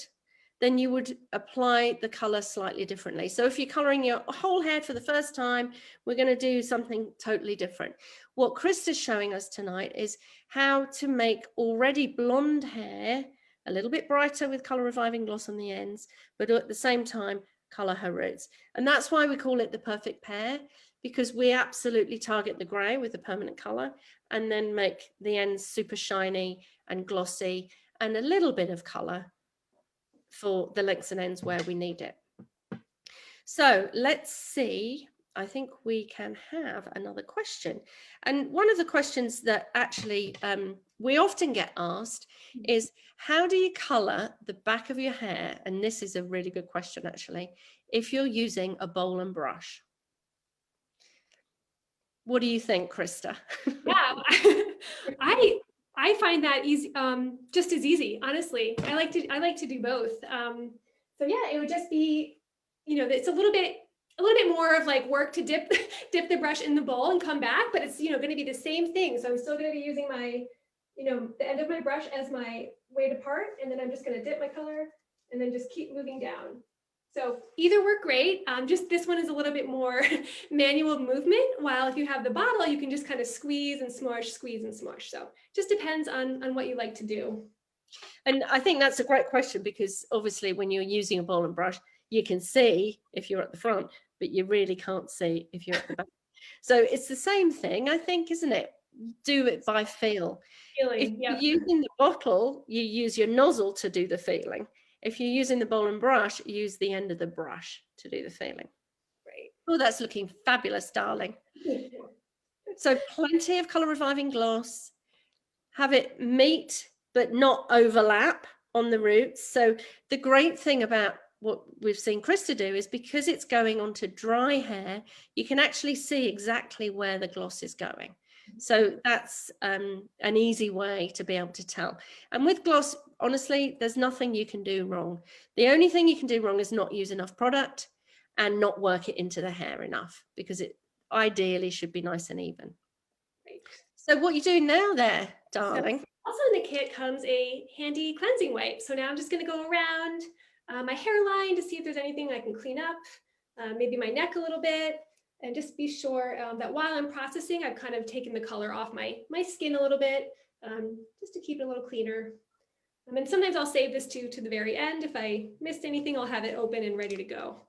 then you would apply the color slightly differently. So if you're coloring your whole hair for the first time, we're going to do something totally different. What Krista's showing us tonight is how to make already blonde hair a little bit brighter with color reviving gloss on the ends, but at the same time, color her roots. And that's why we call it the perfect pair, because we absolutely target the gray with the permanent color and then make the ends super shiny and glossy and a little bit of color for the lengths and ends where we need it. So let's see. I think we can have another question. And one of the questions that actually we often get asked is, how do you color the back of your hair? And this is a really good question, actually, if you're using a bowl and brush. What do you think, Krista? Yeah, I find that easy, just as easy, honestly. I like to do both. So yeah, it would just be, it's a little bit more of like work to dip the brush in the bowl and come back, but it's, going to be the same thing. So I'm still going to be using my, the end of my brush as my way to part, and then I'm just going to dip my color and then just keep moving down. So either work great. Just this one is a little bit more manual movement, while if you have the bottle, you can just kind of squeeze and smush, squeeze and smush. So just depends on what you like to do. And I think that's a great question, because obviously when you're using a ball and brush, you can see if you're at the front, but you really can't see if you're at the back. So it's the same thing, I think, isn't it? Do it by feel. If Feeling, you're yeah. using the bottle, you use your nozzle to do the feeling. If you're using the bowl and brush, use the end of the brush to do the feeling. Right. Oh, that's looking fabulous, darling. So plenty of color reviving gloss. Have it meet but not overlap on the roots. So the great thing about what we've seen Krista do is, because it's going onto dry hair, you can actually see exactly where the gloss is going. So that's an easy way to be able to tell. And with gloss, honestly, there's nothing you can do wrong. The only thing you can do wrong is not use enough product and not work it into the hair enough, because it ideally should be nice and even. Right. So what are you doing now there, darling? So also in the kit comes a handy cleansing wipe. So now I'm just going to go around my hairline to see if there's anything I can clean up, maybe my neck a little bit, and just be sure that while I'm processing, I've kind of taken the color off my skin a little bit, just to keep it a little cleaner. And then sometimes I'll save this to the very end. If I missed anything, I'll have it open and ready to go.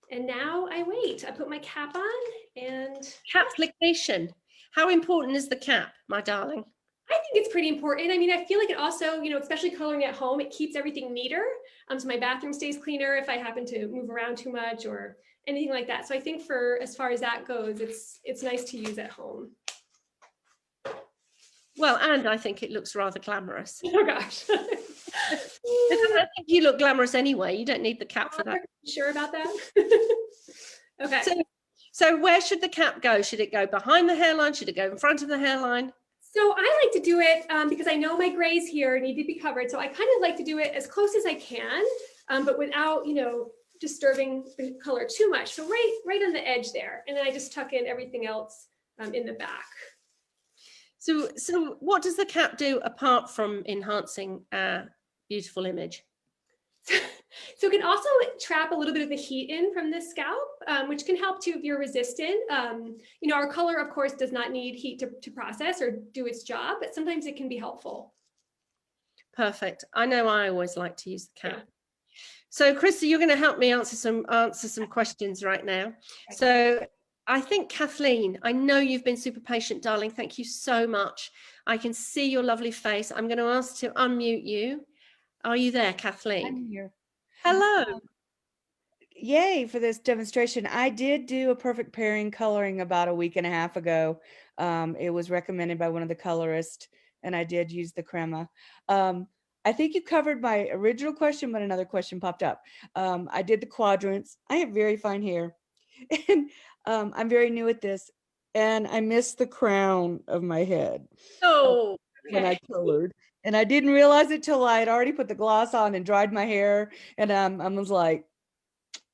And now I wait. I put my cap on and... Caplication. How important is the cap, my darling? I think it's pretty important. I mean, I feel like it also, you know, especially coloring at home, it keeps everything neater. So my bathroom stays cleaner if I happen to move around too much or anything like that. So I think for as far as that goes, it's nice to use at home. Well, and I think it looks rather glamorous. Oh gosh. I think you look glamorous anyway. You don't need the cap for that. Sure about that? Okay. So where should the cap go? Should it go behind the hairline? Should it go in front of the hairline? So I like to do it because I know my grays here need to be covered. So I kind of like to do it as close as I can, but without, you know, disturbing the color too much. So right on the edge there. And then I just tuck in everything else in the back. So what does the cap do apart from enhancing a beautiful image? So it can also trap a little bit of the heat in from the scalp, which can help too if you're resistant. You know, our color, of course, does not need heat to process or do its job, but sometimes it can be helpful. Perfect. I know I always like to use the cap. Yeah. So Krista, you're going to help me answer some questions right now. Okay. So I think Kathleen, I know you've been super patient, darling. Thank you so much. I can see your lovely face. I'm going to ask to unmute you. Are you there, Kathleen? I'm here. Hello. Yay for this demonstration. I did do a perfect pairing coloring about a week and a half ago. It was recommended by one of the colorists, and I did use the crema. I think you covered my original question, but another question popped up. I did the quadrants. I have very fine hair, and I'm very new at this, and I missed the crown of my head. Oh, when I colored. And I didn't realize it till I had already put the gloss on and dried my hair. And I was like,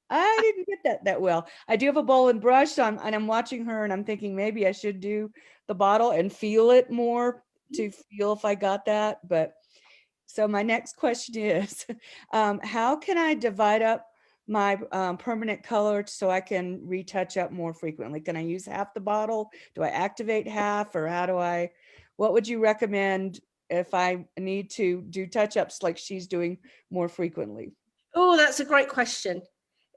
I didn't get that well. I do have a bowl and brush, so I'm watching her and I'm thinking maybe I should do the bottle and feel it more to feel if I got that. But so my next question is, how can I divide up my permanent color so I can retouch up more frequently? Can I use half the bottle? Do I activate half, or what would you recommend if I need to do touch-ups like she's doing more frequently? Oh, that's a great question,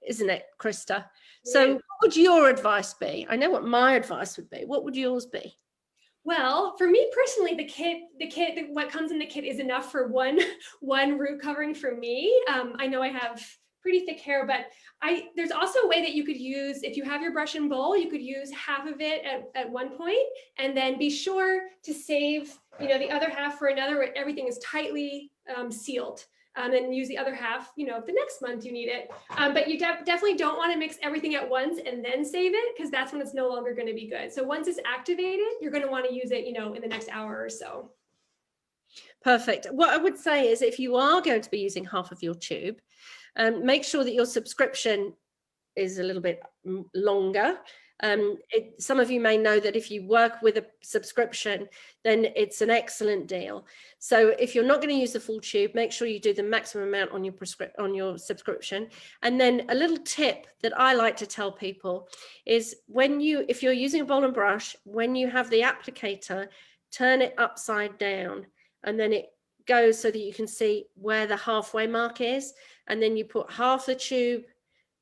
isn't it, Krista? So what would your advice be? I know what my advice would be. What would yours be? Well, for me personally, what comes in the kit is enough for one root covering for me. I know I have pretty thick hair, but there's also a way that you could use, if you have your brush and bowl, you could use half of it at one point, and then be sure to save, you know, the other half for another where everything is tightly sealed, and use the other half, you know, if the next month you need it. But you definitely don't want to mix everything at once and then save it, because that's when it's no longer going to be good. So once it's activated, you're going to want to use it, you know, in the next hour or so. Perfect. What I would say is, if you are going to be using half of your tube, make sure that your subscription is a little bit longer. Some of you may know that if you work with a subscription, then it's an excellent deal. So if you're not going to use the full tube, make sure you do the maximum amount on your subscription. And then a little tip that I like to tell people is, if you're using a bowl and brush, when you have the applicator, turn it upside down, and then it go so that you can see where the halfway mark is, and then you put half the tube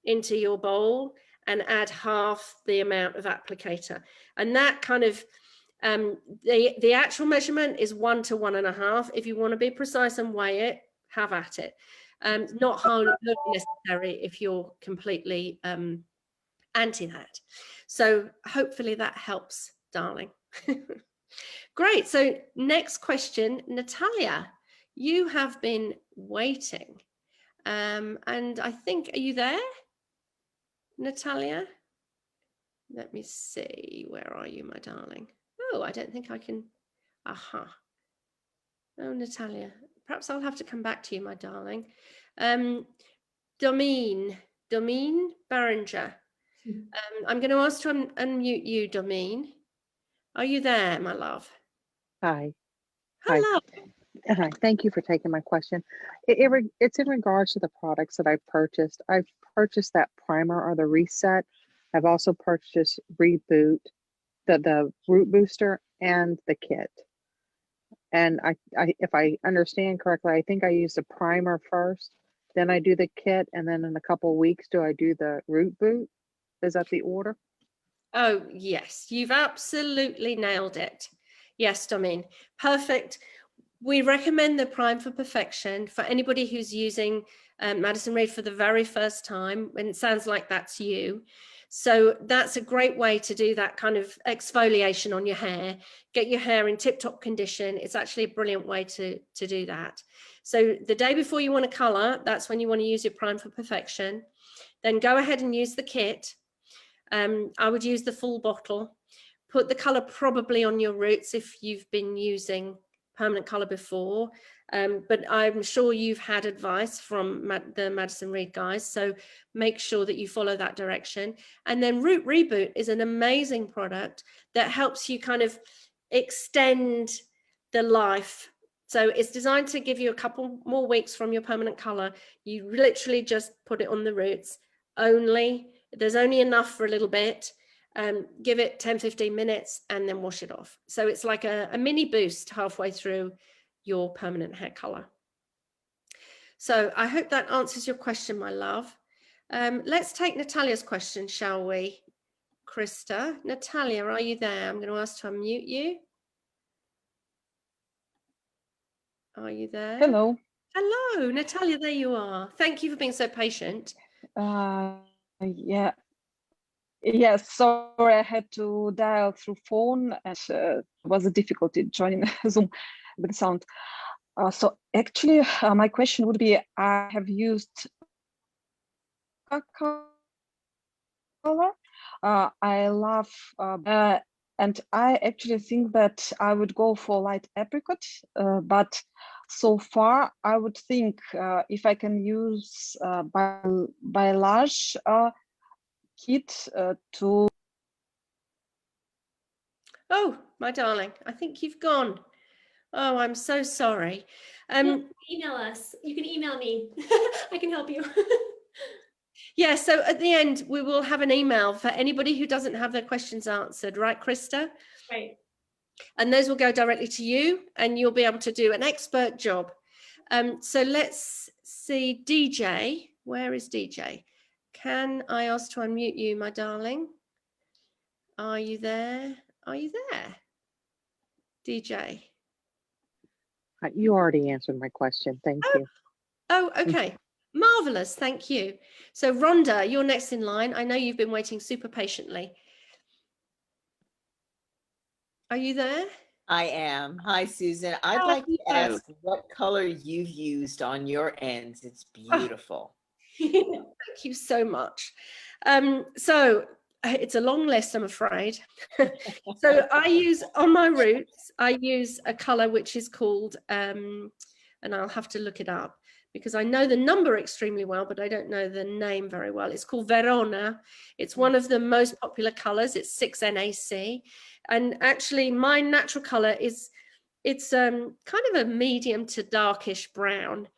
into your bowl and add half the amount of applicator. And that kind of, the actual measurement is 1 to 1.5. If you want to be precise and weigh it, have at it. Not wholly necessary if you're completely anti that. So hopefully that helps, darling. Great. So next question, Natalia, you have been waiting. And I think, are you there, Natalia? Let me see. Where are you, my darling? Oh, I don't think I can. Aha. Oh, Natalia, perhaps I'll have to come back to you, my darling. Domine Barringer. I'm going to ask to unmute you, Domine. Are you there, my love? Hi. Hello. Hi. Thank you for taking my question. It's in regards to the products that I've purchased. I've purchased that primer or the reset. I've also purchased Reboot, the root booster, and the kit. And I if I understand correctly, I think I use the primer first, then I do the kit, and then in a couple of weeks, do I do the root boot? Is that the order? Oh, yes, you've absolutely nailed it. Yes, Domine, perfect. We recommend the Prime for Perfection for anybody who's using Madison Reed for the very first time, and it sounds like that's you. So that's a great way to do that kind of exfoliation on your hair, get your hair in tip-top condition. It's actually a brilliant way to do that. So the day before you want to color, that's when you want to use your Prime for Perfection. Then go ahead and use the kit. I would use the full bottle. Put the color probably on your roots if you've been using permanent color before, but I'm sure you've had advice from the Madison Reed guys, so make sure that you follow that direction. And then Root Reboot is an amazing product that helps you kind of extend the life. So it's designed to give you a couple more weeks from your permanent color. You literally just put it on the roots only. There's only enough for a little bit. Give it 10-15 minutes and then wash it off. So it's like a mini boost halfway through your permanent hair color. So I hope that answers your question, my love. Let's take Natalia's question, shall we, Krista? Natalia, are you there? I'm going to ask to unmute you. Are you there? Hello. Hello, Natalia, there you are. Thank you for being so patient. Yeah. Yes, sorry, I had to dial through phone, and it was a difficulty joining Zoom with the sound. So actually, my question would be: I have used color. I love, and I actually think that I would go for light apricot, but so far I would think if I can use by large kit to. Oh, my darling, I think you've gone. Oh, I'm so sorry. Email us. You can email me. I can help you. Yeah, so at the end, we will have an email for anybody who doesn't have their questions answered, right, Krista? Right. And those will go directly to you, and you'll be able to do an expert job. So let's see, DJ. Where is DJ? Can I ask to unmute you, my darling? Are you there? Are you there? DJ. You already answered my question. Thank you. Oh, okay. Marvelous. Thank you. So Rhonda, you're next in line. I know you've been waiting super patiently. Are you there? I am. Hi, Susan. I'd like to ask what color you've used on your ends. It's beautiful. Thank you so much. So it's a long list, I'm afraid. So I use, on my roots, I use a color which is called, and I'll have to look it up because I know the number extremely well, but I don't know the name very well. It's called Verona. It's one of the most popular colors. It's 6NAC. And actually my natural color is, it's kind of a medium to darkish brown.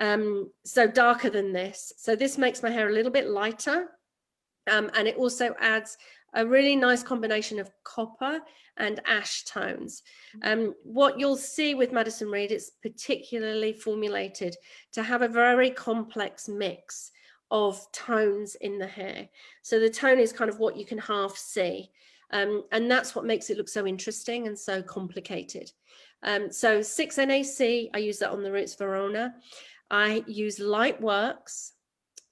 So darker than this. So this makes my hair a little bit lighter. And it also adds a really nice combination of copper and ash tones. What you'll see with Madison Reed, it's particularly formulated to have a very complex mix of tones in the hair. So the tone is kind of what you can half see. And that's what makes it look so interesting and so complicated. So 6 NAC, I use that on the Roots Verona. I use Lightworks,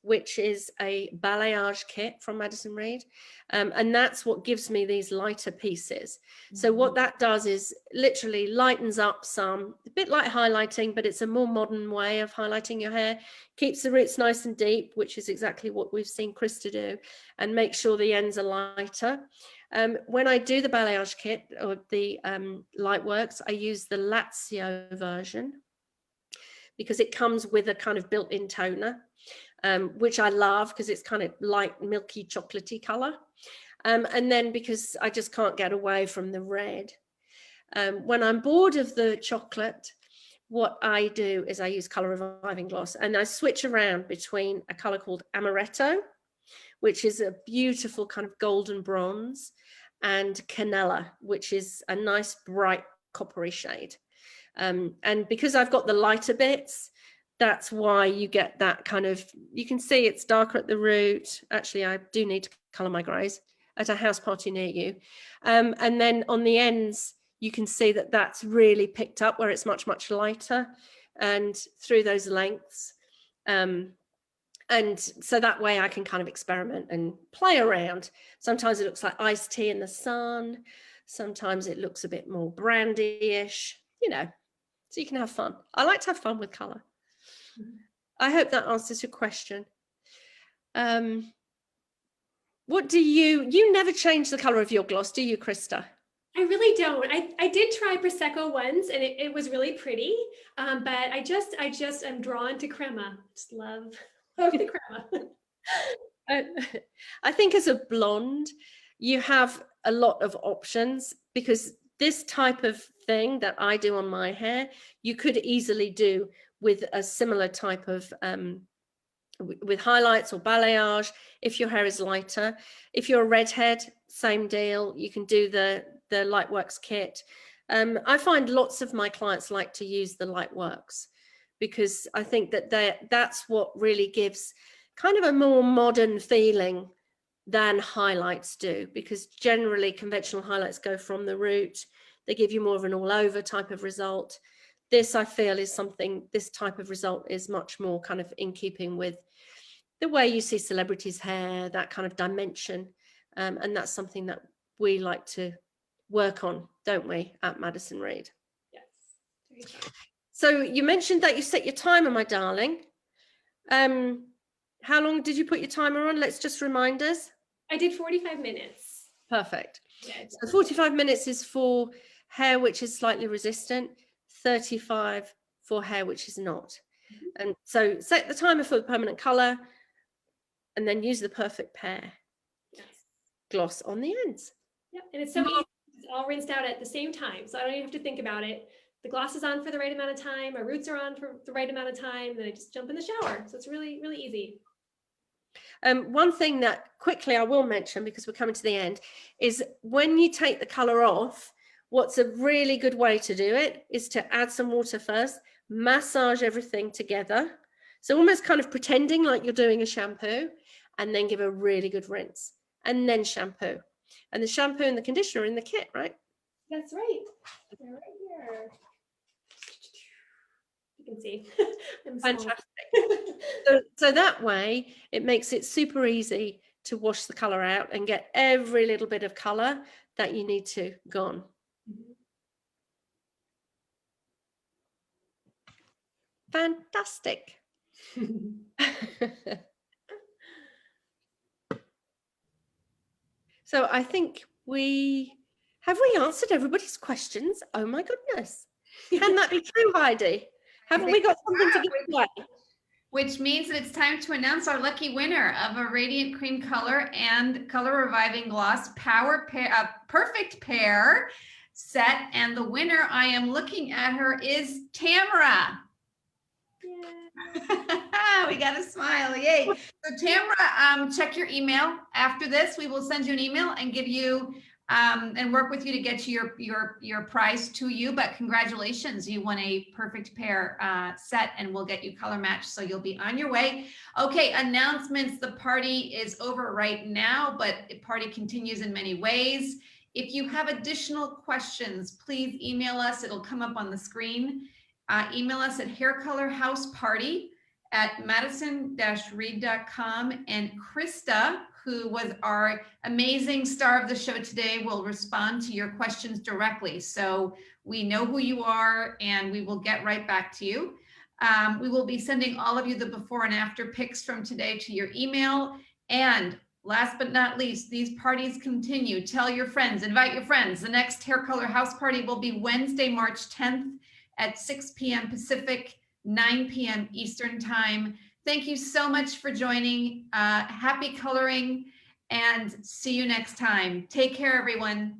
which is a balayage kit from Madison Reed. And that's what gives me these lighter pieces. So what that does is literally lightens up some, a bit like highlighting, but it's a more modern way of highlighting your hair, keeps the roots nice and deep, which is exactly what we've seen Krista do, and make sure the ends are lighter. When I do the balayage kit or the Lightworks, I use the Lazio version because it comes with a kind of built-in toner. Which I love because it's kind of light, milky, chocolatey color. And then because I just can't get away from the red. When I'm bored of the chocolate, what I do is I use color reviving gloss, and I switch around between a color called Amaretto, which is a beautiful kind of golden bronze, and Canela, which is a nice bright coppery shade. And because I've got the lighter bits, that's why you get that kind of, you can see it's darker at the root. Actually, I do need to color my grays at a house party near you. And then on the ends, you can see that that's really picked up where it's much, much lighter and through those lengths. And so that way I can kind of experiment and play around. Sometimes it looks like iced tea in the sun. Sometimes it looks a bit more brandy-ish, you know, so you can have fun. I like to have fun with color. I hope that answers your question. What do you never change the color of your gloss, do you, Krista? I really don't. I did try Prosecco once and it was really pretty, but I just am drawn to crema. Just love the crema. I think as a blonde, you have a lot of options because this type of thing that I do on my hair, you could easily do with a similar type of, with highlights or balayage, if your hair is lighter. If you're a redhead, same deal, you can do the Lightworks kit. I find lots of my clients like to use the Lightworks because I think that that's what really gives kind of a more modern feeling than highlights do, because generally conventional highlights go from the root. They give you more of an all over type of result. This, I feel, is something, this type of result is much more kind of in keeping with the way you see celebrities' hair, that kind of dimension. And that's something that we like to work on, don't we, at Madison Reed? Yes. So you mentioned that you set your timer, my darling. How long did you put your timer on? Let's just remind us. I did 45 minutes. Perfect. Yeah, so 45 minutes is for hair which is slightly resistant, 35 for hair which is not. And so set the timer for the permanent color and then use the perfect pair gloss on the ends. Yep, and it's so easy. It's all rinsed out at the same time, so I don't even have to think about it. The gloss is on for the right amount of time, my roots are on for the right amount of time, then I just jump in the shower. So it's really, really easy. One thing that quickly I will mention, because we're coming to the end, is when you take the color off, what's a really good way to do it is to add some water first, massage everything together. So almost kind of pretending like you're doing a shampoo, and then give a really good rinse and then shampoo. And the shampoo and the conditioner are in the kit, right? That's right. They're right here. You can see. Fantastic. so that way it makes it super easy to wash the color out and get every little bit of color that you need to gone. Fantastic. So I think we answered everybody's questions. Oh my goodness. Can that be true, Heidi? Haven't we got something to give away? Which means that it's time to announce our lucky winner of a Radiant Cream Color and Color Reviving Gloss Power Pair, Perfect Pair set. And the winner, I am looking at her, is Tamara. We got a smile, yay. So Tamra, check your email. After this, we will send you an email and give you, and work with you to get you your prize to you. But congratulations, you won a perfect pair set, and we'll get you color matched, so you'll be on your way. Okay, announcements. The party is over right now, but the party continues in many ways. If you have additional questions, please email us. It'll come up on the screen. Email us at haircolorhouseparty@madison-reed.com. And Krista, who was our amazing star of the show today, will respond to your questions directly. So we know who you are, and we will get right back to you. We will be sending all of you the before and after pics from today to your email. And last but not least, these parties continue. Tell your friends, invite your friends. The next Hair Color House Party will be Wednesday, March 10th at 6 p.m. Pacific, 9 p.m. Eastern Time. Thank you so much for joining. Happy coloring, and see you next time. Take care, everyone.